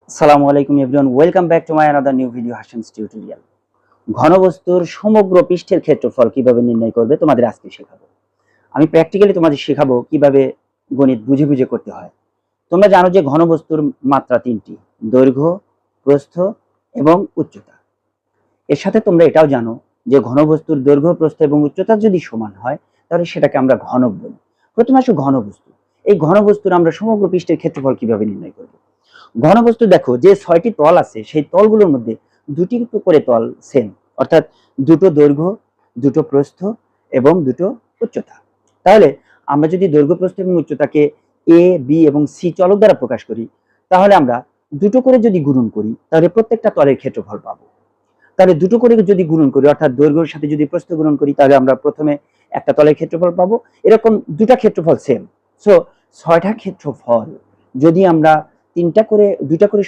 আসসালামু আলাইকুম everyone, welcome back to my another new video Hashim's tutorial. ঘনবস্তুর সমগ্র পৃষ্ঠের ক্ষেত্রফল কিভাবে নির্ণয় করবে তোমাদের আজকে শেখাবো। আমি প্র্যাকটিক্যালি তোমাদের শেখাবো কিভাবে গণিত বুঝে বুঝে করতে হয়। তোমরা জানো যে ঘনবস্তুর মাত্রা তিনটি: দৈর্ঘ্য, প্রস্থ এবং উচ্চতা। এর সাথে তোমরা এটাও জানো যে ঘনবস্তুর দৈর্ঘ্য, প্রস্থ এবং উচ্চতা যদি সমান হয় তাহলে সেটাকে আমরা ঘনক বলি। প্রথমে আসো ঘনবস্তু। এই ঘনবস্তুর আমরা সমগ্র পৃষ্ঠের ক্ষেত্রফল কিভাবে নির্ণয় করব। ঘনবস্তু দেখো যে ৬টি তল আছে সেই তলগুলোর মধ্যে দুটি করে তল সেম, অর্থাৎ দুটো দৈর্ঘ্য, দুটো প্রস্থ এবং দুটো উচ্চতা। তাহলে আমরা যদি দৈর্ঘ্য, প্রস্থ এবং উচ্চতাকে এ, বি এবং সি চলক দ্বারা প্রকাশ করি, তাহলে আমরা দুটো করে যদি গুণন করি তাহলে প্রত্যেকটা তলের ক্ষেত্রফল পাবো। তাহলে দুটো করে যদি গুণন করি, অর্থাৎ দৈর্ঘ্যের সাথে যদি প্রস্থ গুণন করি, তাহলে আমরা প্রথমে একটা তলের ক্ষেত্রফল পাবো। এরকম দুটা ক্ষেত্রফল সেম। সো ৬টা ক্ষেত্রফল যদি আমরা দুটা করে